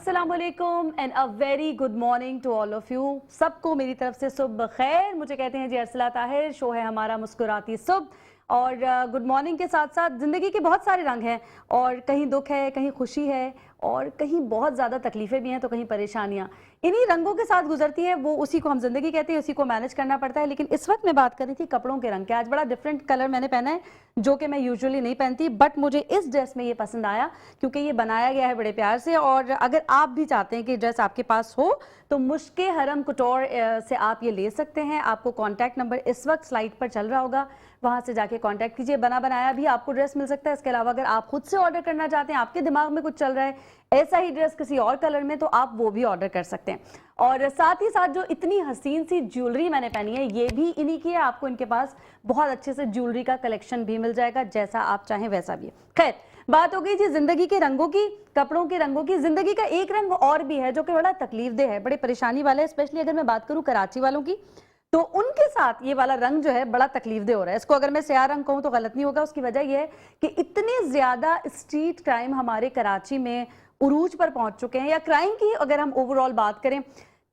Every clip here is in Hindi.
अस्सलाम वालेकुम and a very good morning to all of you. सबको मेरी तरफ से सुबह खैर। मुझे कहते हैं जी अरसला ताहिर, शो है हमारा मुस्कुराती सुबह। और गुड मॉर्निंग के साथ साथ ज़िंदगी के बहुत सारे रंग हैं, और कहीं दुख है, कहीं खुशी है, और कहीं बहुत ज़्यादा तकलीफ़ें भी हैं, तो कहीं परेशानियाँ। इन्हीं रंगों के साथ गुजरती है वो, उसी को हम ज़िंदगी कहते हैं, उसी को मैनेज करना पड़ता है। लेकिन इस वक्त मैं बात कर रही थी कपड़ों के रंग के। आज बड़ा डिफरेंट कलर मैंने पहना है, जो कि मैं यूजुअली नहीं पहनती, बट मुझे इस ड्रेस में ये पसंद आया क्योंकि ये बनाया गया है बड़े प्यार से। और अगर आप भी चाहते हैं कि ड्रेस आपके पास हो तो मुश्के हरम कुटोर से आप ये ले सकते हैं। आपको कॉन्टैक्ट नंबर इस वक्त स्लाइड पर चल रहा होगा, वहाँ से जाके कॉन्टैक्ट कीजिए। बना बनाया भी आपको ड्रेस मिल सकता है। इसके अलावा अगर आप खुद से ऑर्डर करना चाहते हैं, आपके दिमाग में कुछ चल रहा है ऐसा ही ड्रेस किसी और कलर में, तो आप वो भी ऑर्डर कर सकते हैं। और साथ ही साथ जो इतनी हसीन सी ज्वेलरी मैंने पहनी है, ये भी इन्हीं की है। आपको इनके पास बहुत अच्छे से ज्वेलरी का कलेक्शन भी मिल जाएगा, जैसा आप चाहें वैसा भी है। खैर, बात हो गई जी जिंदगी के रंगों की, कपड़ों के रंगों की। जिंदगी का एक रंग और भी है जो कि बड़ा तकलीफदेह है, बड़े परेशानी वाला है। स्पेशली अगर मैं बात करूं कराची वालों की, तो उनके साथ ये वाला रंग जो है बड़ा तकलीफदेह हो रहा है। इसको अगर मैं स्याह रंग कहूं तो गलत नहीं होगा। उसकी वजह यह है कि इतने ज्यादा स्ट्रीट क्राइम हमारे कराची में उरूज पर पहुंच चुके हैं। या क्राइम की अगर हम ओवरऑल बात करें,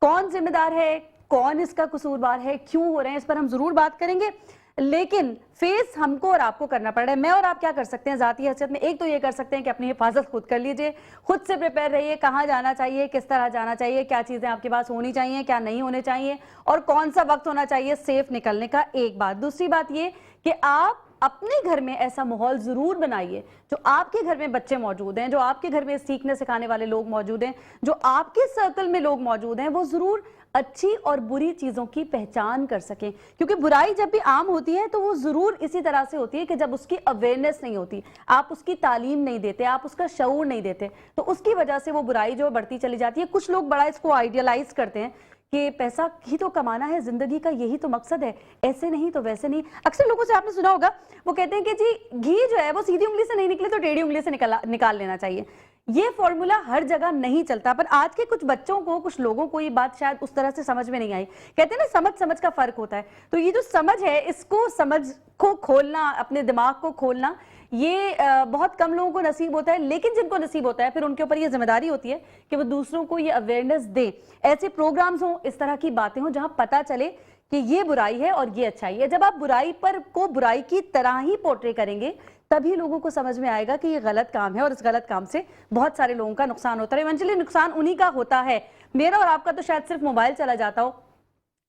कौन जिम्मेदार है, कौन इसका कसूरवार है, क्यों हो रहे हैं, इस पर हम जरूर बात करेंगे। लेकिन फेस हमको और आपको करना पड़ रहा है। मैं और आप क्या कर सकते हैं जाती हैसियत में? एक तो ये कर सकते हैं कि अपनी हिफाजत खुद कर लीजिए, खुद से प्रिपेयर रहिए, कहाँ जाना चाहिए, किस तरह जाना चाहिए, क्या चीजें आपके पास होनी चाहिए, क्या नहीं होने चाहिए, और कौन सा वक्त होना चाहिए सेफ निकलने का। एक बात। दूसरी बात ये कि आप अपने घर में ऐसा माहौल जरूर बनाइए, जो आपके घर में बच्चे मौजूद हैं, जो आपके घर में सीखने सिखाने वाले लोग मौजूद हैं, जो आपके सर्कल में लोग मौजूद हैं, वो जरूर अच्छी और बुरी चीजों की पहचान कर सकें। क्योंकि बुराई जब भी आम होती है तो वो जरूर इसी तरह से होती है कि जब उसकी अवेयरनेस नहीं होती, आप उसकी तालीम नहीं देते, आप उसका शऊर नहीं देते, तो उसकी वजह से वो बुराई जो बढ़ती चली जाती है। कुछ लोग बड़ा इसको आइडियलाइज करते हैं कि पैसा ही तो कमाना है, जिंदगी का यही तो मकसद है, ऐसे नहीं तो वैसे नहीं। अक्सर लोगों से आपने सुना होगा, वो कहते हैं कि जी घी जो है वो सीधी उंगली से नहीं निकले तो टेढ़ी उंगली से निकाल लेना चाहिए। ये फॉर्मूला हर जगह नहीं चलता, पर आज के कुछ बच्चों को, कुछ लोगों को ये बात शायद उस तरह से समझ में नहीं आई। कहते हैं ना, समझ समझ का फर्क होता है। तो ये जो समझ है, इसको समझ को खोलना, अपने दिमाग को खोलना, ये बहुत कम लोगों को नसीब होता है। लेकिन जिनको नसीब होता है, फिर उनके ऊपर ये जिम्मेदारी होती है कि वो दूसरों को ये अवेयरनेस दे। ऐसे प्रोग्राम्स हों, इस तरह की बातें हों, जहां पता चले कि ये बुराई है और ये अच्छाई है। जब आप बुराई पर को बुराई की तरह ही पोर्ट्रे करेंगे, तभी लोगों को समझ में आएगा कि ये गलत काम है और इस गलत काम से बहुत सारे लोगों का नुकसान होता है। इवेंचुअली नुकसान उन्हीं का होता है। मेरा और आपका तो शायद सिर्फ मोबाइल चला जाता हो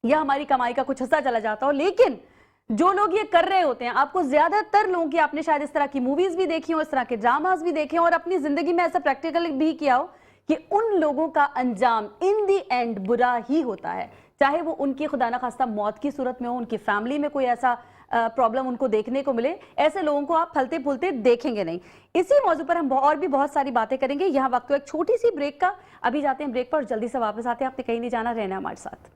या हमारी कमाई का कुछ हिस्सा चला जाता हो, लेकिन जो लोग ये कर रहे होते हैं, आपको ज्यादातर लोगों की, आपने शायद इस तरह की मूवीज भी देखी हो, इस तरह के ड्रामास भी देखे हो, और अपनी जिंदगी में ऐसा प्रैक्टिकल भी किया हो कि उन लोगों का अंजाम इन दी एंड बुरा ही होता है। चाहे वो उनकी खुदा ना खास्ता मौत की सूरत में हो, उनकी फैमिली में कोई ऐसा प्रॉब्लम उनको देखने को मिले, ऐसे लोगों को आप फलते फूलते देखेंगे नहीं। इसी मौजू पर हम और भी बहुत सारी बातें करेंगे। यहाँ वक्त तो एक छोटी सी ब्रेक का, अभी जाते हैं ब्रेक पर और जल्दी से वापस आते हैं। आपने कहीं नहीं जाना, रहना हमारे साथ।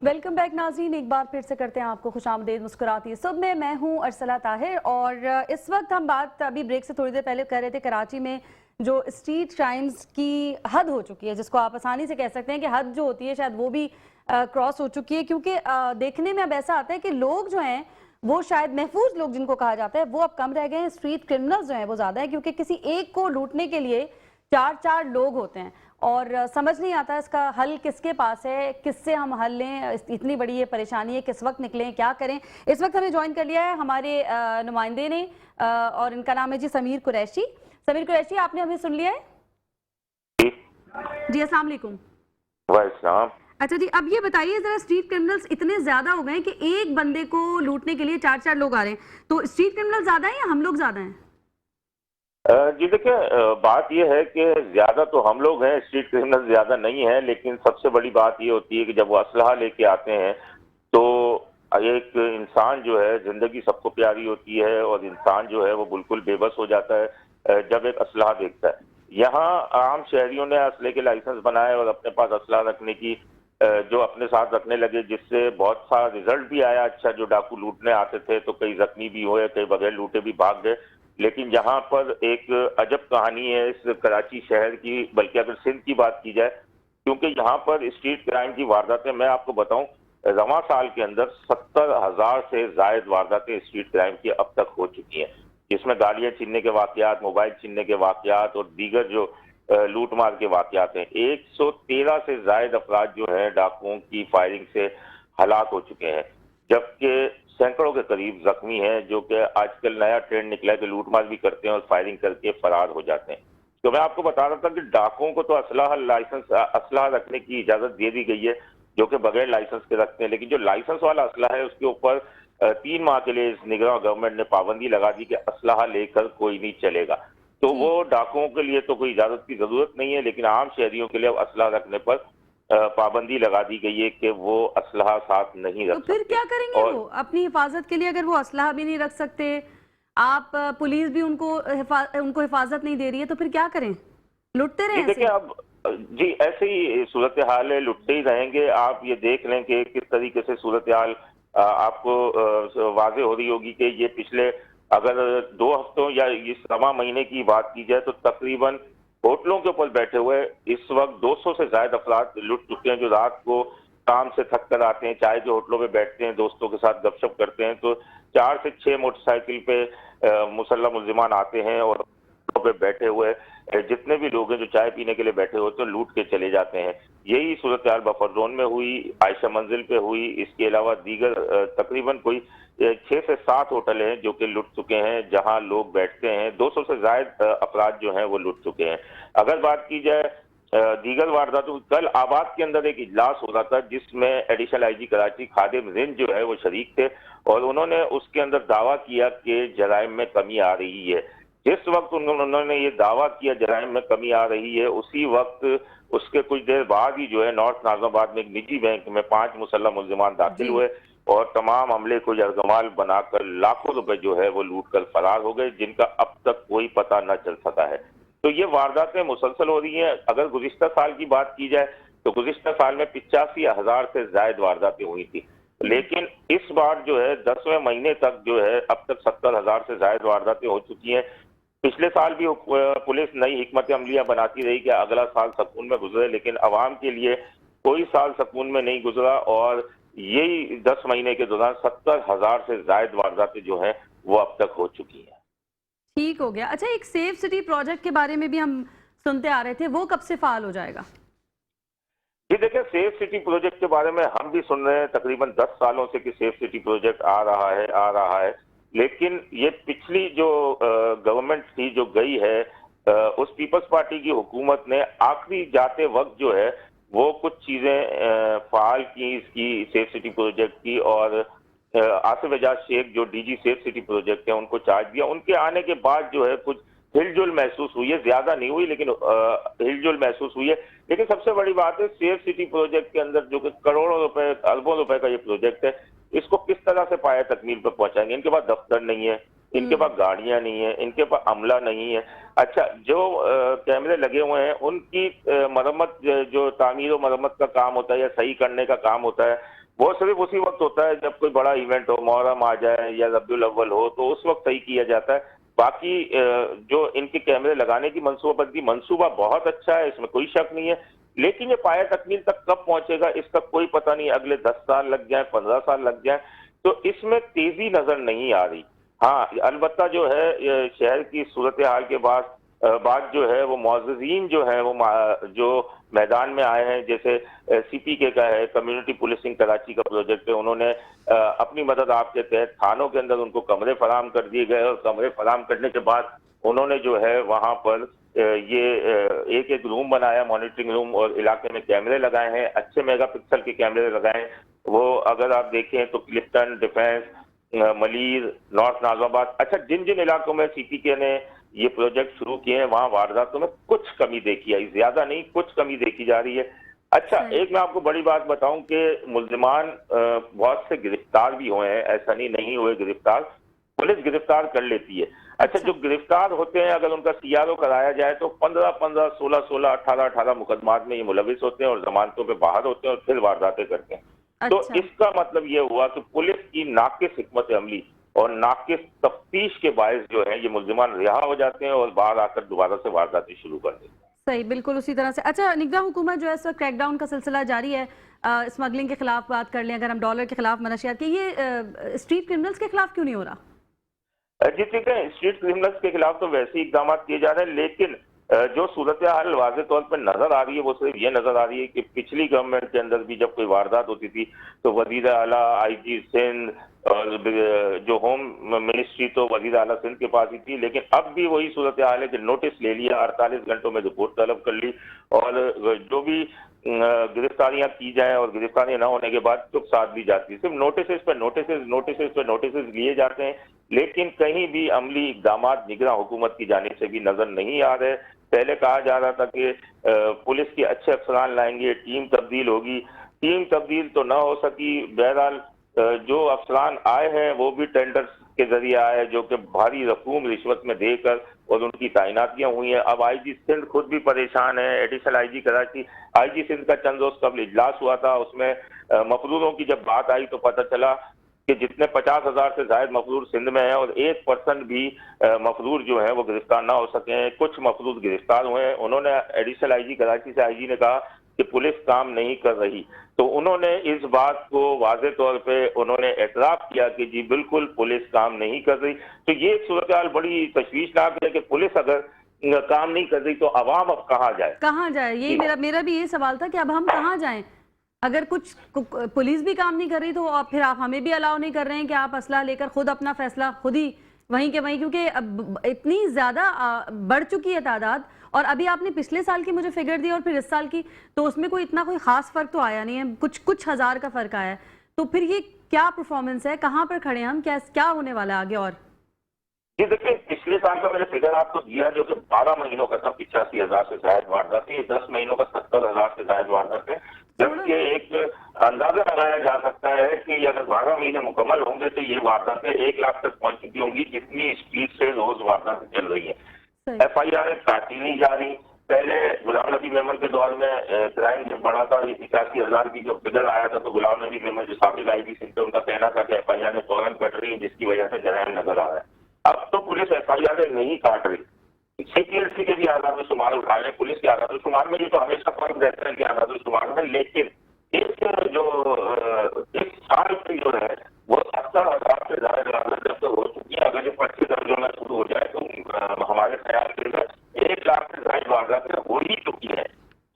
वेलकम बैक नाज़रीन, एक बार फिर से करते हैं आपको खुशामदीद मुस्कुराती सुबह में। मैं हूं अरसला ताहिर, और इस वक्त हम बात अभी ब्रेक से थोड़ी देर पहले कर रहे थे कराची में जो स्ट्रीट क्राइम्स की हद हो चुकी है, जिसको आप आसानी से कह सकते हैं कि हद जो होती है शायद वो भी क्रॉस हो चुकी है। क्योंकि देखने में अब ऐसा आता है कि लोग जो हैं वो शायद महफूज लोग जिनको कहा जाता है वो अब कम रह गए हैं। स्ट्रीट क्रिमिनल्स जो हैं वो ज़्यादा है, क्योंकि किसी एक को लूटने के लिए चार लोग होते हैं, और समझ नहीं आता इसका हल किसके पास है, किससे हम हल लें। इतनी बड़ी ये परेशानी है, किस वक्त निकलें, क्या करें। इस वक्त हमें ज्वाइन कर लिया है हमारे नुमाइंदे ने, और इनका नाम है जी समीर कुरैशी। समीर कुरैशी, आपने हमें सुन लिया है जी? अस्सलाम वालेकुम। वालेकुम। अच्छा जी, अब ये बताइए जरा, स्ट्रीट क्रिमिनल्स इतने ज्यादा हो गए हैं कि एक बंदे को लूटने के लिए चार लोग आ रहे हैं, तो स्ट्रीट क्रिमिनल ज्यादा है या हम लोग ज्यादा हैं? जी देखिए, बात यह है कि ज्यादा तो हम लोग हैं, स्ट्रीट क्रिमिनल ज्यादा नहीं है। लेकिन सबसे बड़ी बात ये होती है कि जब वो असलहा लेके आते हैं तो एक इंसान जो है, जिंदगी सबको प्यारी होती है और इंसान जो है वो बिल्कुल बेबस हो जाता है जब एक असलहा देखता है। यहाँ आम शहरियों ने असले के लाइसेंस बनाए और अपने पास असलहा रखने की जो अपने साथ रखने लगे, जिससे बहुत सा रिजल्ट भी आया अच्छा। जो डाकू लूटने आते थे तो कई जख्मी भी हुए, कई बगैर लूटे भी भाग गए। लेकिन यहाँ पर एक अजब कहानी है इस कराची शहर की, बल्कि अगर सिंध की बात की जाए, क्योंकि यहाँ पर स्ट्रीट क्राइम की वारदातें, मैं आपको बताऊं, रवां साल के अंदर 70,000 से जायद वारदातें स्ट्रीट क्राइम की अब तक हो चुकी हैं, जिसमें गाड़ियां छीनने के वाकयात, मोबाइल छीनने के वाकयात और दीगर जो लूटमार के वाकयात हैं। 113 से जायद अफराद जो है डाकुओं की फायरिंग से हलाक हो चुके हैं, जबकि सैकड़ों के करीब जख्मी हैं, जो कि आजकल नया ट्रेंड निकला है कि लूटमार भी करते हैं और फायरिंग करके फरार हो जाते हैं। तो मैं आपको बता रहा था कि डाकुओं को तो असलाह रखने की इजाजत दे दी गई है, जो कि बगैर लाइसेंस के रखते हैं, लेकिन जो लाइसेंस वाला असला है उसके ऊपर 3 माह के लिए निगरान गवर्नमेंट ने पाबंदी लगा दी कि असलाह लेकर कोई नहीं चलेगा। तो वो डाकुओं के लिए तो कोई इजाजत की जरूरत नहीं है, लेकिन आम शहरियों के लिए अब असलाह रखने पर पाबंदी लगा दी गई है कि वो असलाह साथ नहीं रख तो फिर सकते। क्या करेंगे और वो अपनी हिफाजत के लिए? अगर वो असलाह भी नहीं रख सकते, आप पुलिस भी उनको हिफाजत नहीं दे रही है, तो फिर क्या करें? लुटते रहे जी देखिए, ऐसे? अब जी ऐसे ही सूरत हाल है, लुटते ही रहेंगे। आप ये देख लें कि किस तरीके से सूरत हाल आपको वाजे हो रही होगी कि ये पिछले अगर 2 हफ्तों या इस सवा महीने की बात की जाए तो तकरीबन होटलों के ऊपर बैठे हुए इस वक्त 200 से ज्यादा अफराद लुट चुके हैं, जो रात को काम से थक कर आते हैं, चाय के होटलों पे बैठते हैं, दोस्तों के साथ गपशप करते हैं, तो 4 से 6 मोटरसाइकिल पे मुसल्लम मुल्जिमान आते हैं और पे बैठे हुए जितने भी लोग हैं जो चाय पीने के लिए बैठे होते हैं लूट के चले जाते हैं। यही सूरत हाल बफर जोन में हुई, आयशा मंजिल पे हुई, इसके अलावा दीगर तकरीबन कोई 6 से 7 होटल हैं जो कि लुट चुके हैं, जहां लोग बैठते हैं। 200 से ज्यादा अफराद जो हैं वो लुट चुके हैं। अगर बात की जाए दीगर वारदातों, कल आबाद के अंदर एक इजलास हो रहा था जिसमें एडिशनल आईजी कराची खादिम रिंद जो है वो शरीक थे, और उन्होंने उसके अंदर दावा किया कि जराइम में कमी आ रही है। जिस वक्त उन्होंने ये दावा किया जराइम में कमी आ रही है, उसी वक्त उसके कुछ देर बाद ही जो है नॉर्थ नाज़िमाबाद में एक निजी बैंक में 5 मुसल्लम मुल्जिमान दाखिल हुए और तमाम हमले को यरगमाल बनाकर लाखों रुपए जो है वो लूट कर फरार हो गए, जिनका अब तक कोई पता न चल सका है। तो ये वारदातें मुसलसल हो रही हैं। अगर गुज़िश्ता साल की बात की जाए तो गुज़िश्ता साल में 85,000 से ज्यादा वारदातें हुई थी, लेकिन इस बार जो है 10वें महीने तक जो है अब तक 70,000 से ज्यादा वारदातें हो चुकी हैं। पिछले साल भी पुलिस नई हिकमत अमलियां बनाती रही कि अगला साल सकून में गुजरे, लेकिन अवाम के लिए कोई साल सकून में नहीं गुजरा, और यही 10 महीने के दौरान 70,000 से ज्यादा वारदातें जो हैं वो अब तक हो चुकी हैं। ठीक हो गया। अच्छा, एक सेफ सिटी प्रोजेक्ट के बारे में भी हम सुनते आ रहे थे, वो कब से फाल हो जाएगा? जी देखिए, सेफ सिटी प्रोजेक्ट के बारे में हम भी सुन रहे हैं तकरीबन 10 सालों से कि सेफ सिटी प्रोजेक्ट आ रहा है, लेकिन ये पिछली जो गवर्नमेंट थी जो गई है, उस पीपल्स पार्टी की हुकूमत ने आखिरी जाते वक्त जो है वो कुछ चीजें फाल की इसकी सेफ सिटी प्रोजेक्ट की, और आसिफ एजाज शेख जो डीजी सेफ सिटी प्रोजेक्ट है उनको चार्ज दिया। उनके आने के बाद जो है कुछ हिलजुल महसूस हुई है, ज्यादा नहीं हुई लेकिन हिलजुल महसूस हुई है। लेकिन सबसे बड़ी बात है सेफ सिटी प्रोजेक्ट के अंदर जो कि करोड़ों रुपए अरबों रुपए का ये प्रोजेक्ट है, इसको किस तरह से पाया तकमील पर पहुंचाएंगे? इनके पास दफ्तर नहीं है, इनके पास गाड़ियां नहीं है, इनके पास अमला नहीं है। अच्छा, जो कैमरे लगे हुए हैं उनकी मरम्मत, जो तामीर और मरम्मत का काम होता है या सही करने का काम होता है, वो सिर्फ उसी वक्त होता है जब कोई बड़ा इवेंट हो, मुहर्रम आ जाए या रबीउल अव्वल हो, तो उस वक्त सही किया जाता है। बाकी जो इनके कैमरे लगाने की मंसूबाबंदी, मंसूबा बहुत अच्छा है, इसमें कोई शक नहीं है, लेकिन ये पाया तकमील तक कब पहुंचेगा इसका कोई पता नहीं। अगले 10 साल लग जाए, 15 साल लग जाए, तो इसमें तेजी नजर नहीं आ रही। हाँ, अलबत्ता जो है शहर की सूरत हाल के बाद बात जो है वो मुअज़्ज़िज़ीन जो है वो जो मैदान में आए हैं, जैसे सीपीके का है, कम्युनिटी पुलिसिंग कराची का प्रोजेक्ट है, उन्होंने अपनी मदद आपके तहत थानों के अंदर उनको कमरे फराहम कर दिए गए, और कमरे फराहम करने के बाद उन्होंने जो है वहां पर ये एक रूम बनाया, मॉनिटरिंग रूम, और इलाके में कैमरे लगाए हैं, अच्छे मेगापिक्सल के कैमरे लगाए हैं। वो अगर आप देखें तो क्लिफ्टन, डिफेंस, मलीर, नॉर्थ नाज़िमाबाद, अच्छा जिन जिन इलाकों में सीपीके ने ये प्रोजेक्ट शुरू किए हैं वहां वारदातों में कुछ कमी देखी आई, ज्यादा नहीं, कुछ कमी देखी जा रही है। अच्छा, एक मैं आपको बड़ी बात बताऊं कि मुल्जिमान बहुत से गिरफ्तार भी हुए हैं, ऐसा नहीं हुए गिरफ्तार, पुलिस गिरफ्तार कर लेती है। अच्छा, जो गिरफ्तार होते हैं अगर उनका सीआरओ कराया जाए तो 15-15, 16-16, 18-18 मुकदमात में ये मुलविस होते हैं और जमानतों पे बाहर होते हैं और फिर वारदातें करते हैं। तो इसका मतलब ये हुआ कि पुलिस की नाकिस हिकमत अमली और नाकिस तफ्तीश के बायस जो है ये मुल्जिमान रिहा हो जाते हैं और बाहर आकर दोबारा से वारदातें शुरू कर देते हैं। सही, बिल्कुल उसी तरह से। अच्छा, निगरान हुकूमत जो है इस वक्त क्रैकडाउन का सिलसिला जारी है, स्मगलिंग के खिलाफ बात कर लें, अगर हम डॉलर के खिलाफ मनशियात की, ये स्ट्रीट क्रिमिनल्स के खिलाफ क्यों नहीं हो रहा? जी ठीक है, स्ट्रीट क्रिमिनल्स के खिलाफ तो वैसे ही इकदाम किए जा रहे हैं, लेकिन जो सूरत हाल वाज़े तौर पर नजर आ रही है वो सिर्फ ये नजर आ रही है कि पिछली गवर्नमेंट के अंदर भी जब कोई वारदात होती थी तो वजीर आला, आईजी सिंध और जो होम मिनिस्ट्री तो वजीर आला सिंध के पास ही थी, लेकिन अब भी वही सूरत हाल है कि नोटिस ले लिया, 48 घंटों में रिपोर्ट तलब कर ली और जो भी गिरफ्तारियां की जाए और गिरफ्तारियां ना होने के बाद चुप साध दी जाती है। सिर्फ नोटिस लिए जाते हैं, लेकिन कहीं भी अमली इकदाम निगरान हुकूमत की जानिब से भी नजर नहीं आ रहे। पहले कहा जा रहा था कि पुलिस के अच्छे अफसरान लाएंगे, टीम तब्दील होगी, टीम तब्दील तो ना हो सकी। बहरहाल जो अफसरान आए हैं वो भी टेंडर्स के जरिए आए, जो कि भारी रकूम रिश्वत में देकर और उनकी तैनातियां हुई हैं। अब आईजी सिंध खुद भी परेशान है। Additional IG Karachi, IG Sindh का चंद रोज कबल इजलास हुआ था, उसमें मफरूरों की जब बात आई तो पता चला कि जितने 50,000 से ज्यादा मफरूर सिंध में हैं और 1% भी मफरूर जो है वो गिरफ्तार ना हो सके हैं। कुछ मफरूर गिरफ्तार हुए हैं। उन्होंने एडिशनल आईजी कराची से आईजी ने कहा कि पुलिस काम नहीं कर रही, तो उन्होंने इस बात को वाज़े तौर पे उन्होंने एतराफ किया कि जी बिल्कुल पुलिस काम नहीं कर रही। तो ये सूरत हाल बड़ी तशवीशनाक है कि पुलिस अगर काम नहीं कर रही तो अवाम अब कहाँ जाए। यही मेरा भी ये सवाल था कि अब हम कहाँ जाएं। अगर कुछ पुलिस भी काम नहीं कर रही तो अब फिर आप हमें भी अलाउ नहीं कर रहे हैं कि आप असला लेकर खुद अपना फैसला खुद ही वहीं के वहीं, क्योंकि अब इतनी ज्यादा बढ़ चुकी है तादाद। और अभी आपने पिछले साल की मुझे फिगर दी और फिर इस साल की, तो उसमें कोई खास फर्क तो आया नहीं है, कुछ हजार का फर्क आया है। तो फिर ये क्या परफॉर्मेंस है, कहाँ पर खड़े हैं हम, क्या होने वाला है आगे? और ये देखिए, पिछले साल का मैंने फिगर आपको दिया जो कि 12 महीनों का था, 85,000 से ज्यादा वारदात है। 10 महीनों का 70,000 से ज्यादा वारदात है। जबकि एक अंदाजा लगाया जा सकता है कि अगर 12 महीने मुकम्मल होंगे तो ये वारदातें 1 लाख तक पहुंच चुकी होंगी, जितनी स्पीड से रोज वारदातें चल रही है। FIR काटी नहीं जा रही। पहले गुलाम नबी मेमन के दौर में क्राइम जब बढ़ा था, 85,000 की जब फिगर आया था तो गुलाम नबी मेमन जो साबिक आईजी सिंध, उनका कहना था कि FIR ने फौरन कट रही है, जिसकी वजह से जराइम नजर आ रहा है। अब तो पुलिस FIR नहीं काट रही। CPLC के भी आजाद शुमार उठा रहे हैं। पुलिस के आजाद शुमार में ये तो हमेशा फर्क रहता है कि आजाद शुमार में, लेकिन इस साल की जो है वो 70,000 से ज्यादा जब तक हो चुकी है। अगर ये 25 दर्जों में शुरू हो जाए तो हमारे ख्याल के अंदर 1 लाख से ज्यादा वारदातें हो ही चुकी है।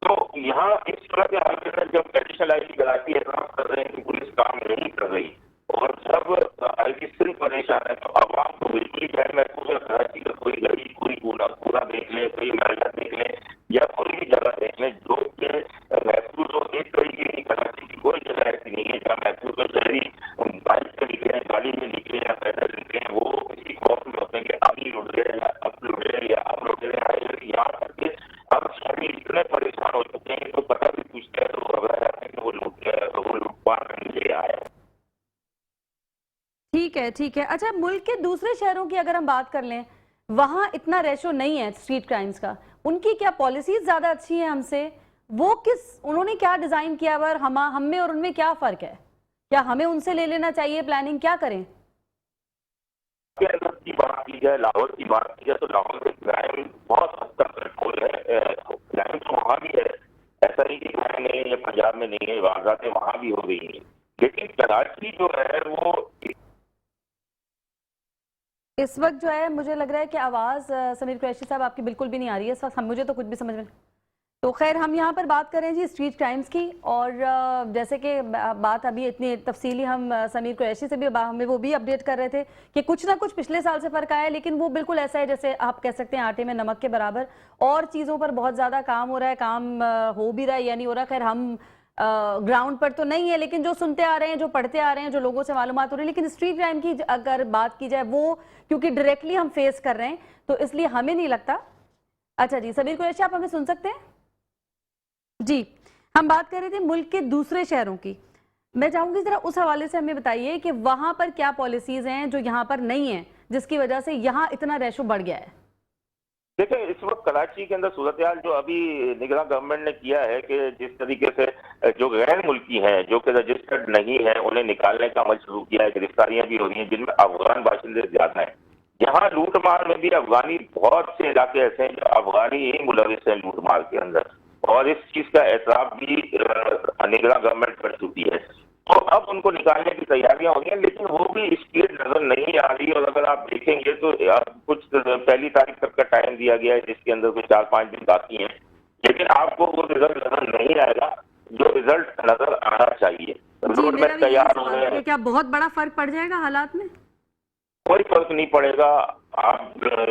तो यहाँ इस तरह के हाल के अंदर जब एडिशनल आईजी कराची एतराफ कर रहे हैं कि पुलिस काम नहीं कर रही और सब आईजी सिर्फ परेशान है, तो आवाम को बिल्कुल ही महसूस है कराची का कोई गरीब कोई पूरा देख ले, कोई महंगा देख ले या कोई भी जगह देख ले जो कि महसूस हो। एक तरीके की कराची की कोई जगह ऐसी नहीं है जहाँ महसूस हो शहरी बाइक से निकले, गाड़ी में निकले या पैदल निकले, वो किसी खौफ में होते हैं कि अभी लुट गए या अब लुट गए या अब लुट गए। यहाँ करके अब शहरी इतने परेशान हो चुके हैं तो पता भी पूछते हैं तो खबर है कि वो लूटपाट करने के लिए आए। ठीक है। अच्छा, मुल्क के दूसरे शहरों की अगर हम बात कर लें, वहां इतना रेशो नहीं है स्ट्रीट क्राइम्स का। उनकी क्या पॉलिसीज ज्यादा अच्छी हैं हमसे? उन्होंने क्या डिजाइन किया हुआ, हम में और उनमें क्या फर्क है? क्या हमें उनसे ले लेना चाहिए प्लानिंग, क्या करें? की बात की जाए, लाहौर की बात की जाए तो लाहौर में क्राइम बहुत हद तक कंट्रोल है। क्राइम तो वहाँ भी है, ऐसा नहीं कि क्राइम नहीं है, पंजाब में नहीं है, वारदातें वहाँ भी हो रही है। लेकिन कराची जो है वो इस वक्त जो है मुझे लग रहा है कि आवाज़ समीर कुरैशी साहब आपकी बिल्कुल भी नहीं आ रही है इस वक्त। मुझे तो कुछ भी समझ में। तो खैर, हम यहाँ पर बात करें जी स्ट्रीट क्राइम्स की, और जैसे कि बात अभी इतनी तफसीली हम समीर कुरैशी से भी हमें वो भी अपडेट कर रहे थे कि कुछ ना कुछ पिछले साल से फ़र्क आया है, लेकिन वो बिल्कुल ऐसा है जैसे आप कह सकते हैं आटे में नमक के बराबर। और चीज़ों पर बहुत ज़्यादा काम हो रहा है, काम हो भी रहा है या नहीं हो रहा, खैर हम ग्राउंड पर तो नहीं है, लेकिन जो सुनते आ रहे हैं, जो पढ़ते आ रहे हैं, जो लोगों से मालूमात हो रही है। लेकिन स्ट्रीट क्राइम की अगर बात की जाए, वो क्योंकि डायरेक्टली हम फेस कर रहे हैं तो इसलिए हमें नहीं लगता। अच्छा जी, समीर कुरैशी आप हमें सुन सकते हैं जी? हम बात कर रहे थे मुल्क के दूसरे शहरों की। मैं चाहूंगी जरा उस हवाले से हमें बताइए कि वहां पर क्या पॉलिसीज हैं जो यहाँ पर नहीं है, जिसकी वजह से यहाँ इतना रेशो बढ़ गया है। देखिए, इस वक्त कराची के अंदर सूरत हाल जो अभी निगरान गवर्नमेंट ने किया है कि जिस तरीके से जो गैर मुल्की हैं, जो कि रजिस्टर्ड नहीं है, उन्हें निकालने का अमल शुरू किया है। गिरफ्तारियां भी हो रही हैं जिनमें अफगान बाशिंदे ज्यादा हैं। यहाँ लूटमार में भी अफगानी, बहुत से इलाके ऐसे हैं जो अफगानी ही मुलविस हैं लूटमार के अंदर, और इस चीज का एतराफ भी निगरान गवर्नमेंट कर चुकी है। तो अब उनको निकालने की तैयारियां हो रही हैं, लेकिन वो भी स्पीड नजर नहीं आ रही। और अगर आप देखेंगे तो अब कुछ पहली तारीख तक का टाइम दिया गया है, जिसके अंदर कुछ 4-5 दिन बाकी हैं, लेकिन आपको वो रिजल्ट नजर नहीं आएगा जो रिजल्ट नजर आना चाहिए। जी, रोड मेरा मैप भी यही तैयार हो सवाल गए था कि हैं, क्या बहुत बड़ा फर्क पड़ जाएगा हालात में? कोई फर्क नहीं पड़ेगा। आप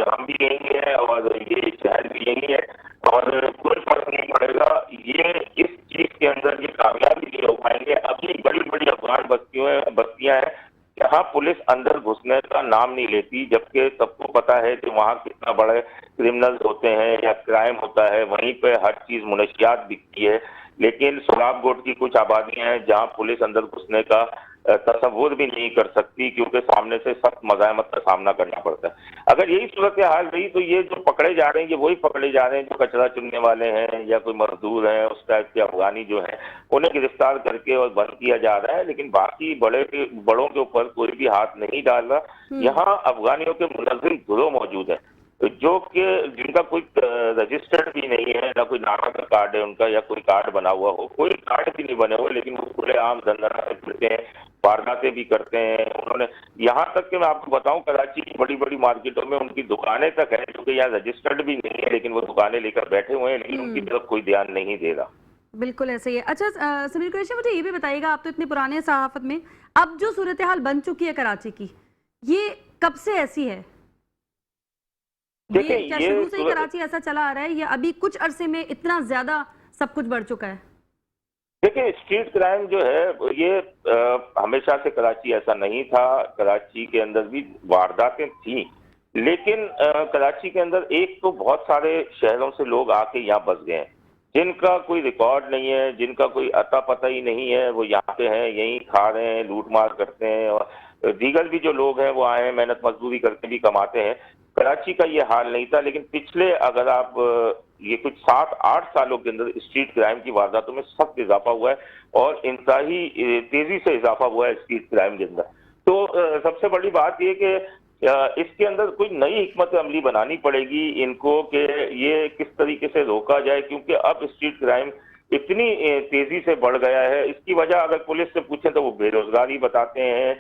हम भी यही है और ये शहर भी यही है, और कोई फर्क नहीं पड़ेगा। ये इस चीज के अंदर ये कामयाबी नहीं हो पाएंगे। अभी बड़ी बड़ी अफगान बस्तियां हैं जहां पुलिस अंदर घुसने का नाम नहीं लेती, जबकि सबको पता है कि वहां कितना बड़े क्रिमिनल्स होते हैं या क्राइम होता है। वहीं पे हर चीज मुनशियात दिखती है, लेकिन सुलाबगोट की कुछ आबादियां हैं जहां पुलिस अंदर घुसने का तस्वुर भी नहीं कर सकती, क्योंकि सामने से सख्त मज़ाहमत का सामना करना पड़ता है। अगर यही सूरत हाल रही तो ये जो पकड़े जा रहे हैं ये वही पकड़े जा रहे हैं जो कचरा चुनने वाले हैं या कोई मजदूर हैं, उस टाइप के अफगानी जो हैं उन्हें गिरफ्तार करके और बंद किया जा रहा है, लेकिन बाकी बड़ों के ऊपर कोई भी हाथ नहीं डाल रहा। यहाँ अफगानियों के मुनज़्ज़िम गिरोह मौजूद है जो कि जिनका कोई रजिस्टर्ड भी नहीं है, ना कोई नाका का कार्ड है उनका या कोई कार्ड बना हुआ हो, कोई कार्ड भी नहीं बने हुए, लेकिन वो खुलेआम धंधा करते हैं, वारदातें भी करते हैं। उन्होंने यहाँ तक कि मैं आपको बताऊं, कराची की बड़ी बड़ी मार्केटों में उनकी दुकानें तक है जो कि यहाँ रजिस्टर्ड भी नहीं है, लेकिन वो दुकानें लेकर बैठे हुए हैं, लेकिन उनकी तरफ कोई ध्यान नहीं दे रहा। बिल्कुल ऐसे ही है। अच्छा समीर कुरैशी, मुझे ये भी बताइएगा, आप तो इतने पुराने सहाफत में, अब जो सूरत हाल बन चुकी है कराची की, ये कब से ऐसी है? ये क्या शुरू से ही कराची ऐसा चला आ रहा है या अभी कुछ अरसे में इतना ज्यादा सब कुछ बढ़ चुका है? देखिए, स्ट्रीट क्राइम जो है ये हमेशा से कराची ऐसा नहीं था। कराची के अंदर भी वारदातें थी, लेकिन कराची के अंदर एक तो बहुत सारे शहरों से लोग आके यहाँ बस गए हैं जिनका कोई रिकॉर्ड नहीं है, जिनका कोई अता पता ही नहीं है। वो यहाँ पे हैं, यहीं खा रहे हैं, लूट मार करते हैं, और दीगर भी जो लोग हैं वो आए हैं, मेहनत मजदूरी करके भी कमाते हैं। कराची का ये हाल नहीं था, लेकिन पिछले अगर आप ये कुछ 7-8 सालों के अंदर स्ट्रीट क्राइम की वारदातों में सख्त इजाफा हुआ है, और इंतहाई तेजी से इजाफा हुआ है स्ट्रीट क्राइम के अंदर। तो सबसे बड़ी बात ये कि इसके अंदर कोई नई हिकमत अमली बनानी पड़ेगी इनको कि ये किस तरीके से रोका जाए, क्योंकि अब स्ट्रीट क्राइम इतनी तेजी से बढ़ गया है। इसकी वजह अगर पुलिस से पूछें तो वो बेरोजगारी बताते हैं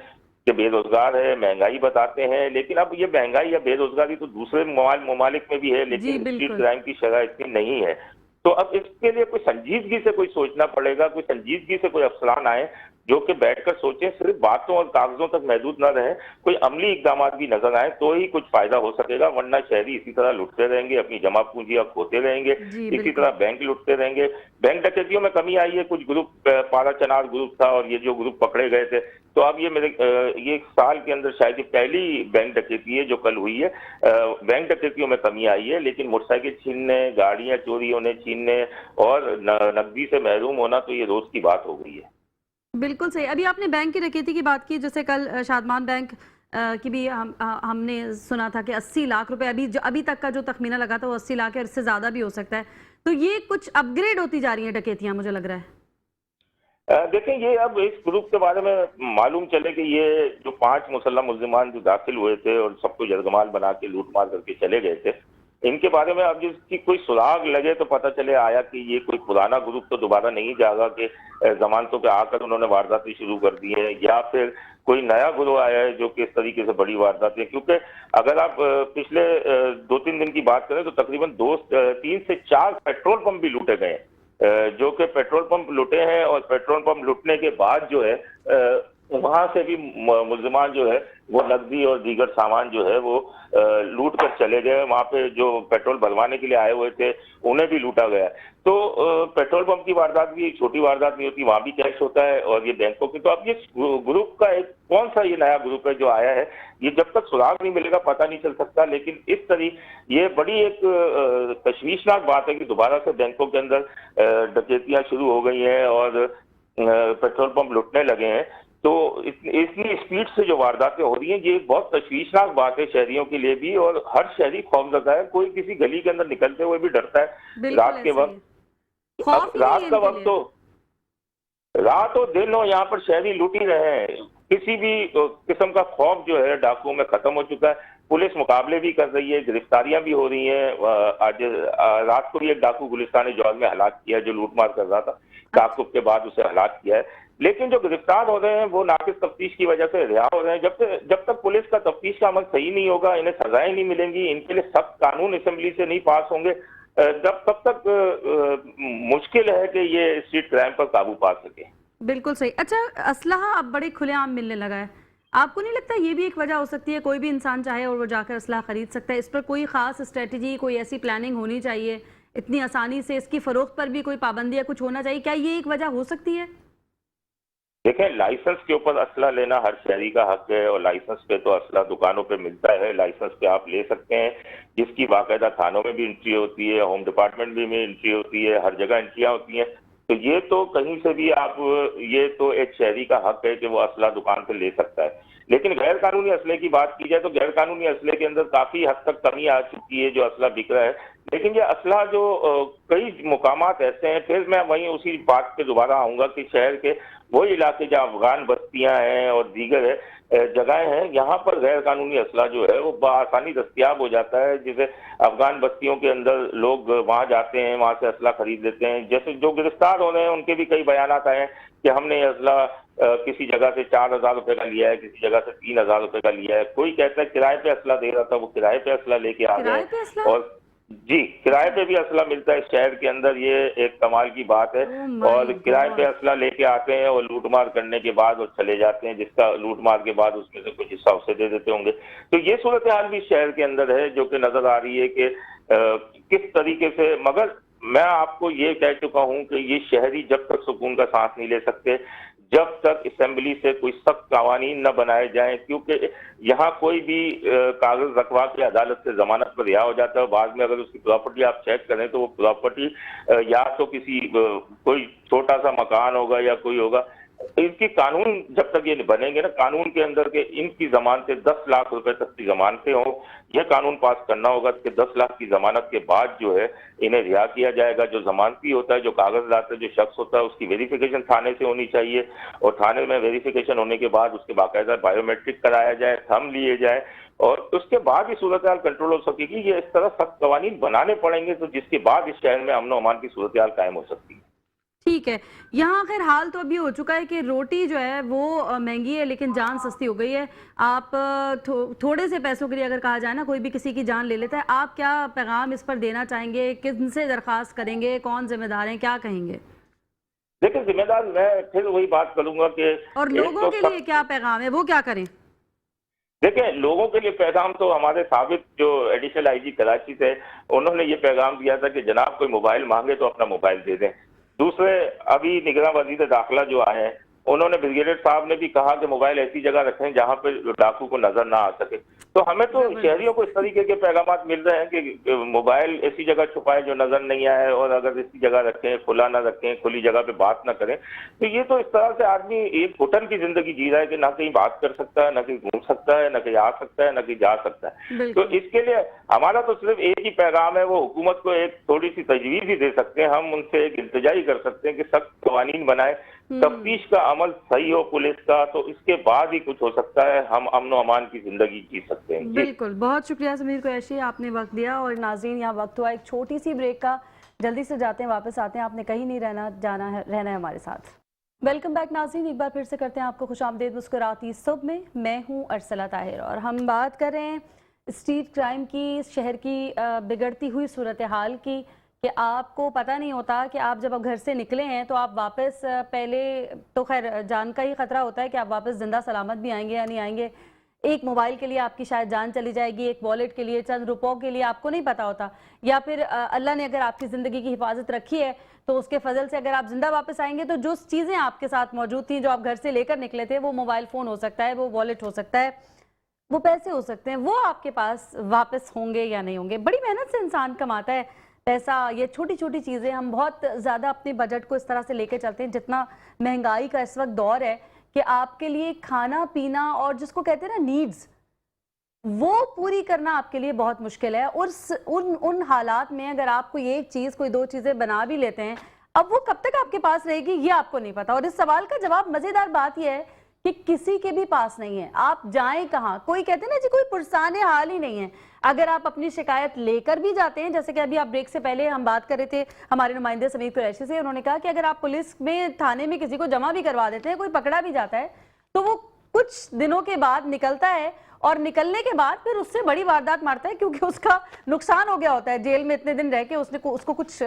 कि बेरोजगार है, महंगाई बताते हैं, लेकिन अब ये महंगाई या बेरोजगारी तो दूसरे ममालिक में भी है, लेकिन स्ट्रीट क्राइम की शरह इतनी नहीं है। तो अब इसके लिए कोई संजीदगी से कोई सोचना पड़ेगा, कोई संजीदगी से कोई अफसरान आए जो कि बैठकर सोचें, सिर्फ बातों और कागजों तक महदूद न रहे, कोई अमली इकदाम भी नजर आए तो ही कुछ फायदा हो सकेगा। वरना शहरी इसी तरह लुटते रहेंगे, अपनी जमा पूंजियां खोते रहेंगे, इसी तरह बैंक लुटते रहेंगे। बैंक डकैतियों में कमी आई है, कुछ ग्रुप, पारा चनार ग्रुप था और ये जो ग्रुप पकड़े गए थे, तो अब ये साल के अंदर शायद ये पहली बैंक डकैती है जो कल हुई है। बैंक डकैतियों में कमी आई है, लेकिन मोटरसाइकिल छीनने, गाड़ियां चोरी होने, छीनने और नकदी से महरूम होना तो ये रोज की बात हो गई है। बिल्कुल सही। अभी आपने बैंक की डकैती की बात की, जैसे कल शादमान बैंक की भी हमने सुना था कि 80 लाख रुपए अभी तक का जो तखमीना लगा था वो 80 लाख है, इससे ज्यादा भी हो सकता है। तो ये कुछ अपग्रेड होती जा रही है डकैतियां, मुझे लग रहा है। देखें, ये अब इस ग्रुप के बारे में मालूम चले कि ये जो 5 मुसल्लम मुल्जिमान जो दाखिल हुए थे और सबको यरगमाल बना के लूट मार करके चले गए थे, इनके बारे में अब जिसकी कोई सुराग लगे तो पता चले आया कि ये कोई पुराना ग्रुप तो दोबारा नहीं जागा कि जमानतों पे आकर उन्होंने वारदातें शुरू कर दी है, या फिर कोई नया ग्रुप आया है जो कि इस तरीके से बड़ी वारदातें। क्योंकि अगर आप पिछले 2-3 दिन की बात करें तो तकरीबन 3 से 4 पेट्रोल पंप भी लूटे गए हैं, जो कि पेट्रोल पंप लुटे हैं, और पेट्रोल पंप लुटने के बाद जो है वहां से भी मुल्जिमान जो है वो नकदी और दीगर सामान जो है वो लूट कर चले गए। वहां पे जो पेट्रोल भरवाने के लिए आए हुए थे उन्हें भी लूटा गया। तो पेट्रोल पंप की वारदात भी एक छोटी वारदात नहीं होती, वहां भी कैश होता है, और ये बैंकों की। तो अब ये ग्रुप का एक कौन सा ये नया ग्रुप है जो आया है, ये जब तक सुराग नहीं मिलेगा पता नहीं चल सकता। लेकिन इस तरह ये बड़ी एक तशवीशनाक बात है कि दोबारा से बैंकों के अंदर डकैतियां शुरू हो गई हैं और पेट्रोल पंप लुटने लगे हैं। तो इतनी स्पीड से जो वारदातें हो रही हैं, ये बहुत तशवीशनाक बात है शहरियों के लिए भी, और हर शहरी खौफजदा है। कोई किसी गली के अंदर निकलते हुए भी डरता है रात के वक्त। रात का वक्त तो रात और दिन हो, यहाँ पर शहरी लूट ही रहे हैं। किसी भी किस्म का खौफ जो है डाकुओं में खत्म हो चुका है। पुलिस मुकाबले भी कर रही है, गिरफ्तारियां भी हो रही हैं। आज रात को भी एक डाकू गुलिस्तान जौल में हलाक किया जो लूटमार कर रहा था, ताकुब के बाद उसे हलाक किया है। लेकिन जो गिरफ्तार हो रहे हैं वो नाकिस तफ्तीश की वजह से रिहा हो रहे हैं। जब तक पुलिस का तफ्तीश का अमल सही नहीं होगा, इन्हें सजाएं नहीं मिलेंगी, इनके लिए सख्त कानून असेंबली से नहीं पास होंगे, तब तक मुश्किल है कि ये स्ट्रीट क्राइम पर काबू पा सके। बिल्कुल सही। अच्छा, असलहा अब बड़े खुलेआम मिलने लगा है, आपको नहीं लगता ये भी एक वजह हो सकती है? कोई भी इंसान चाहे और वो जाकर असलहा खरीद सकता है, इस पर कोई खास स्ट्रेटजी, कोई ऐसी प्लानिंग होनी चाहिए? इतनी आसानी से इसकी फरोख्त पर भी कोई पाबंदी या कुछ होना चाहिए? क्या ये एक वजह हो सकती है? देखें, लाइसेंस के ऊपर असला लेना हर शहरी का हक है, और लाइसेंस पे तो असला दुकानों पे मिलता है, लाइसेंस पे आप ले सकते हैं, जिसकी बाकायदा थानों में भी एंट्री होती है, होम डिपार्टमेंट भी में एंट्री होती है, हर जगह एंट्रियां होती हैं। तो ये तो कहीं से भी आप, ये तो एक शहरी का हक है कि वो असला दुकान से ले सकता है। लेकिन गैर कानूनी असले की बात की जाए तो गैर कानूनी असले के अंदर काफी हद तक कमी आ चुकी है, जो असला बिक रहा है। लेकिन ये असला जो कई मुकामात ऐसे हैं, फिर मैं वहीं उसी बात पे दोबारा आऊंगा कि शहर के वो इलाके जहाँ अफगान बस्तियां हैं और दीगर जगहें हैं, यहाँ पर गैर कानूनी असला जो है वो आसानी दस्तियाब हो जाता है। जैसे अफगान बस्तियों के अंदर लोग वहां जाते हैं, वहां से असला खरीद लेते हैं। जैसे जो गिरफ्तार हो रहे हैं उनके भी कई बयान आए हैं कि हमने ये असला किसी जगह से 4,000 रुपए का लिया है, किसी जगह से 3,000 रुपए का लिया है। कोई कहता है किराए पे असला दे रहा था, वो किराए पे असला लेके आ गए। और जी, किराए पे भी असला मिलता है शहर के अंदर, ये एक कमाल की बात है। और किराए पे असला लेके आते हैं और लूटमार करने के बाद और चले जाते हैं, जिसका लूटमार के बाद उसमें से कुछ हिस्सा उसे दे देते होंगे। तो ये सूरत हाल भी शहर के अंदर है, जो कि नजर आ रही है कि किस तरीके से। मगर मैं आपको ये कह चुका हूं कि ये शहरी जब तक सुकून का सांस नहीं ले सकते, जब तक असेंबली से कोई सख्त कानून न बनाए जाएं, क्योंकि यहाँ कोई भी कागज रखवा के अदालत से जमानत पर रिहा हो जाता है। बाद में अगर उसकी प्रॉपर्टी आप चेक करें तो वो प्रॉपर्टी या तो किसी कोई छोटा सा मकान होगा या कोई होगा। इनकी कानून जब तक ये बनेंगे ना, कानून के अंदर के इनकी जमानतें 10 लाख रुपए तक की जमानतें हो, यह कानून पास करना होगा कि 10 लाख की जमानत के बाद जो है इन्हें रिहा किया जाएगा। जो जमानती होता है, जो कागज लाता है, जो शख्स होता है, उसकी वेरिफिकेशन थाने से होनी चाहिए, और थाने में वेरिफिकेशन होने के बाद उसके बाकायदा बायोमेट्रिक कराया जाए, थंब लिए जाए, और उसके बाद ही सूरत हाल कंट्रोल हो सकेगी। ये इस तरह सख्त कवानीन बनाने पड़ेंगे तो जिसके बाद इस शहर में अमन अमान की सूरत हाल कायम हो सकती है। ठीक है, यहाँ खैर हाल तो अभी हो चुका है कि रोटी जो है वो महंगी है लेकिन जान सस्ती हो गई है। आप थोड़े से पैसों के लिए अगर कहा जाए ना, कोई भी किसी की जान ले लेता है। आप क्या पैगाम इस पर देना चाहेंगे? किनसे दरखास्त करेंगे? कौन जिम्मेदार हैं? क्या कहेंगे? देखिए, जिम्मेदार मैं फिर वही बात करूंगा कि और लोगों के लिए क्या पैगाम है, वो क्या करें? देखिए, लोगों के लिए पैगाम तो हमारे साबिक जो एडिशनल आईजी कराची थे, उन्होंने ये पैगाम दिया था कि जनाब कोई मोबाइल मांगे तो अपना मोबाइल दे दें। दूसरे, अभी निगरान वजीर दाखिला जो आए हैं, उन्होंने ब्रिगेडियर साहब ने भी कहा कि मोबाइल ऐसी जगह रखें जहां पे डाकू को नजर ना आ सके। तो हमें तो शहरियों को इस तरीके के पैगाम मिल रहे हैं कि मोबाइल ऐसी जगह छुपाएं जो नजर नहीं आए, और अगर इसी जगह रखें, खुला ना रखें, खुली जगह पे बात ना करें। तो ये तो इस तरह से आदमी एक घुटन की जिंदगी जी रहा है कि ना कहीं बात कर सकता है, ना कहीं घूम सकता है, ना कहीं आ सकता है, ना कहीं जा सकता है। तो इसके लिए हमारा तो सिर्फ एक ही पैगाम है, वो हुकूमत को एक थोड़ी सी तजवीज ही दे सकते हैं, हम उनसे एक इल्तिजा ही कर सकते हैं कि सख्त कवानीन बनाए, तफ्तीश का अमल सही हो पुलिस का, तो इसके बाद ही कुछ हो सकता है, हम अमन अमान की जिंदगी जी सकते हैं। बिल्कुल, बहुत शुक्रिया समीर कुरैशी, आपने वक्त दिया। और नाज़रीन, यहाँ वक्त हुआ एक छोटी सी ब्रेक का, जल्दी से जाते हैं, वापस आते हैं। आपने कहीं नहीं रहना है हमारे साथ। वेलकम बैक नाज़रीन, एक बार फिर से करते हैं आपको खुशामदीद मुस्कुराती सुबह में। मैं हूँ अरसला ताहिर और हम बात कर रहे हैं स्ट्रीट क्राइम की, शहर की बिगड़ती हुई सूरत हाल की, कि आपको पता नहीं होता कि आप जब अब घर से निकले हैं तो आप वापस, पहले तो खैर जान का ही खतरा होता है कि आप वापस जिंदा सलामत भी आएंगे या नहीं आएंगे। एक मोबाइल के लिए आपकी शायद जान चली जाएगी, एक वॉलेट के लिए, चंद रुपयों के लिए, आपको नहीं पता होता। या फिर अल्लाह ने अगर आपकी ज़िंदगी की हिफाजत रखी है तो उसके फजल से अगर आप जिंदा वापस आएंगे तो जो चीज़ें आपके साथ मौजूद थी, जो आप घर से लेकर निकले थे, वो मोबाइल फ़ोन हो सकता है, वो वॉलेट हो सकता है, वो पैसे हो सकते हैं, वो आपके पास वापस होंगे या नहीं होंगे। बड़ी मेहनत से इंसान कमाता है पैसा। ये छोटी छोटी चीज़ें, हम बहुत ज़्यादा अपने बजट को इस तरह से लेके चलते हैं, जितना महंगाई का इस वक्त दौर है कि आपके लिए खाना पीना और जिसको कहते हैं ना नीड्स, वो पूरी करना आपके लिए बहुत मुश्किल है। उन हालात में अगर आप कोई एक चीज़, कोई दो चीज़ें बना भी लेते हैं, अब वो कब तक आपके पास रहेगी ये आपको नहीं पता। और इस सवाल का जवाब, मज़ेदार बात यह है कि किसी के भी पास नहीं है, आप जाएं कहां। कोई कहते हैं ना जी, कोई पुरसाने हाल ही नहीं है। अगर आप अपनी शिकायत लेकर भी जाते हैं, जैसे कि अभी आप ब्रेक से पहले हम बात कर रहे थे हमारे नुमाइंदे समीर कुरैशी से, उन्होंने कहा कि अगर आप पुलिस में थाने में किसी को जमा भी करवा देते हैं, कोई पकड़ा भी जाता है, तो वो कुछ दिनों के बाद निकलता है और निकलने के बाद फिर उससे बड़ी वारदात मारता है, क्योंकि उसका नुकसान हो गया होता है। जेल में इतने दिन रह के उसको कुछ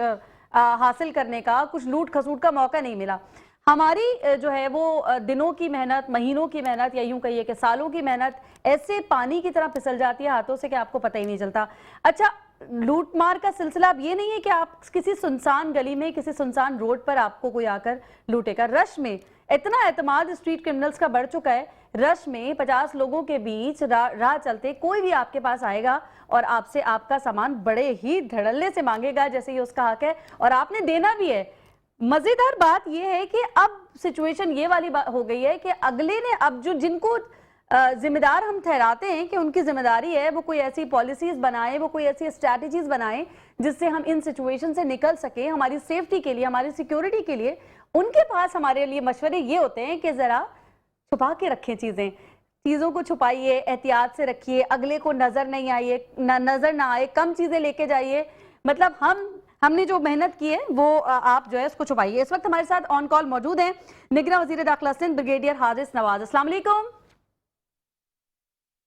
हासिल करने का, कुछ लूट खसूट का मौका नहीं मिला। हमारी जो है वो दिनों की मेहनत, महीनों की मेहनत, या यूं कहिए कि सालों की मेहनत ऐसे पानी की तरह फिसल जाती है हाथों से कि आपको पता ही नहीं चलता। अच्छा, लूटमार का सिलसिला अब ये नहीं है कि आप किसी सुनसान गली में, किसी सुनसान रोड पर आपको कोई आकर लूटेगा। रश में इतना एतमाद स्ट्रीट क्रिमिनल्स का बढ़ चुका है, रश में 50 लोगों के बीच राह चलते कोई भी आपके पास आएगा और आपसे आपका सामान बड़े ही धड़ल्ले से मांगेगा, जैसे ये उसका हक है और आपने देना भी है। मजेदार बात यह है कि अब सिचुएशन ये वाली हो गई है कि अगले ने, अब जो जिनको जिम्मेदार हम ठहराते हैं कि उनकी जिम्मेदारी है, वो कोई ऐसी पॉलिसीज बनाए, वो कोई ऐसी स्ट्रैटेजीज बनाए जिससे हम इन सिचुएशन से निकल सके, हमारी सेफ्टी के लिए, हमारी सिक्योरिटी के लिए। उनके पास हमारे लिए मशवरे ये होते हैं कि जरा छुपा के रखें चीजों को छुपाइए, एहतियात से रखिए, अगले को नजर नहीं आइए, नजर ना आए, कम चीजें लेके जाइए। मतलब हमने जो मेहनत की है वो आप जो है उसको छुपाइए। इस वक्त हमारे साथ ऑन कॉल मौजूद हैं निगरान वजीर दाखिला सिंध ब्रिगेडियर हारिस नवाज। अस्सलाम वालेकुम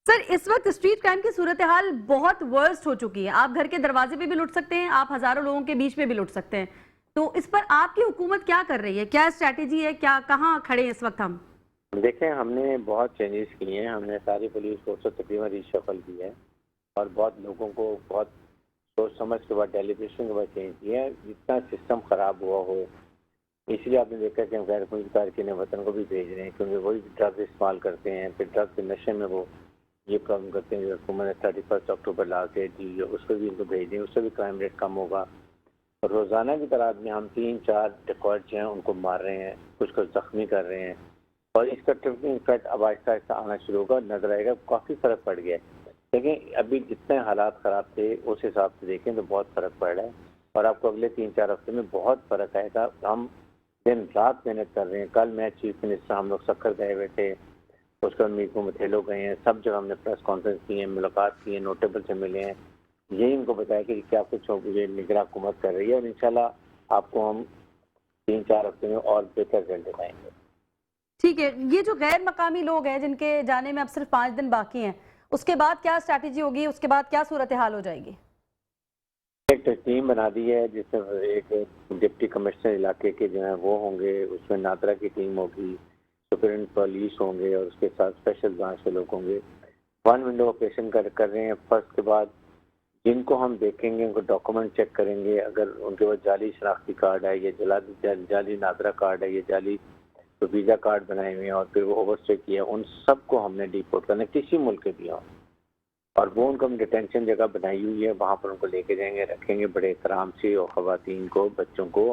सर। इस वक्त स्ट्रीट क्राइम की सूरत हाल बहुत वर्स्ट हो चुकी है। आप घर के दरवाजे पे भी लुट सकते हैं, आप हजारों लोगों के बीच में भी लुट सकते हैं। तो इस पर आपकी हुकूमत क्या कर रही है, क्या स्ट्रैटेजी है, क्या कहाँ खड़े हैं इस वक्त हम? देखें, हमने बहुत चेंजेस किए हैं। हमने सारी पुलिस फोर्स को तकरीबन रिशफल की है और बहुत लोगों को बहुत सोच समझ के बाद, डेलीब्रेशन के बाद चेंज किया है। जितना सिस्टम खराब हुआ हो, इसलिए आपने देखा कि हम गैर मुल्की के वतन को भी भेज रहे हैं, क्योंकि वही ड्रग्स इस्तेमाल करते हैं, फिर ड्रग्स के नशे में वो ये प्रॉब्लम करते हैं। जो हुकूमत 31 अक्टूबर ला के दी, उस पर भी इनको भेज दें, उससे भी क्राइम रेट कम होगा। और रोज़ाना की तादाद में हम 3-4 डिकॉर्ड जो हैं उनको मार रहे हैं, कुछ को जख्मी कर रहे हैं और इसका ट्रिपिंग इफेक्ट अब आहिस्ता आहिस्ता आना शुरू होगा, नजर आएगा। काफ़ी फ़र्क पड़ गया है। लेकिन अभी जितने हालात ख़राब थे उस हिसाब से देखें तो बहुत फ़र्क पड़ रहा है और आपको अगले 3-4 हफ्ते में बहुत फ़र्क आएगा। हम दिन रात मेहनत कर रहे हैं। कल मैं चीफ मिनिस्टर, हम लोग सक्कर गए हुए थे, उसके बाद मीर को मथेलो गए हैं, सब जगह हमने प्रेस कॉन्फ्रेंस की है, मुलाकात की है, नोटेबल से मिले हैं। यही इनको बताया कि क्या कुछ मुझे निगरान हुकूमत कर रही है और इंशाल्लाह आपको हम 3-4 हफ्ते में और बेहतर रिजल्ट दिखाएंगे। ठीक है, ये जो गैर मकामी लोग हैं जिनके जाने में अब सिर्फ 5 दिन बाकी हैं, उसके बाद क्या स्ट्रैटेजी होगी, उसके बाद क्या सूरत हाल हो जाएगी? एक टीम बना दी है जिसमें एक डिप्टी कमिश्नर इलाके के जो है वो होंगे, उसमें नादरा की टीम होगी, सुपरिटेंडेंट पुलिस होंगे और उसके साथ स्पेशल ब्रांच के लोग होंगे। 1 विंडो ऑपरेशन कर रहे हैं। फर्स्ट के बाद जिनको हम देखेंगे उनको डॉक्यूमेंट चेक करेंगे, अगर उनके पास जाली शनाख्ती कार्ड है, ये जाली नादरा कार्ड है, ये जाली तो वीज़ा कार्ड बनाए हुए हैं और फिर वो ओवरस्टे किया, उन सबको हमने डिपोर्ट करना, किसी मुल्क के भी हों। और वो उनको हम डिटेंशन जगह बनाई हुई है, वहाँ पर उनको लेके जाएंगे, रखेंगे बड़े एहतराम से और ख़वातीन को, बच्चों को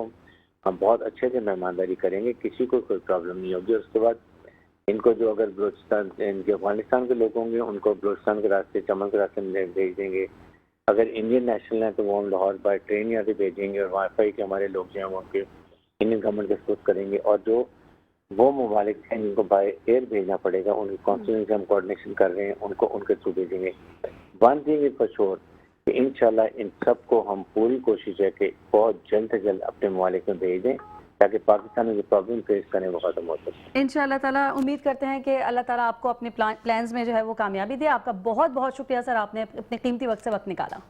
हम बहुत अच्छे से मेहमानदारी करेंगे, किसी को कोई प्रॉब्लम नहीं होगी। और उसके बाद इनको जो अगर बलूचिस्तान, इनके अफगानिस्तान के लोग होंगे उनको बलूचिस्तान के रास्ते, चमन के रास्ते में भेज देंगे। अगर इंडियन नेशनल हैं तो वो हम लाहौर बाय ट्रेन यहाँ से भेजेंगे और वाईफाई के हमारे लोग जो हैं वो उनके इंडियन गवर्नमेंट के सपोर्ट करेंगे। और जो वो ममालिक हैं जिनको बाय एयर भेजना पड़ेगा, उनकी कॉन्सुलेट से हम कोऑर्डिनेशन कर रहे हैं, उनको उनके थ्रू भेजेंगे। One thing is for sure कि इंशाल्लाह इन सबको हम पूरी कोशिश है कि बहुत जल्द से जल्द अपने ममालिक में भेज दें ताकि पाकिस्तान में जो प्रॉब्लम फेस करने वो खत्म हो सके। इंशाअल्लाह ताला उम्मीद करते हैं कि अल्लाह ताला आपको अपने प्लान्स में जो है वो कामयाबी दे। आपका बहुत बहुत शुक्रिया सर, आपने अपने कीमती वक्त से वक्त निकाला।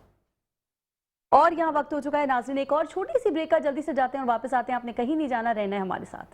और यहाँ वक्त हो चुका है नाज़रीन, एक और छोटी सी ब्रेक का, जल्दी से जाते हैं और वापस आते हैं। आपने कहीं नहीं जाना, रहना है हमारे साथ।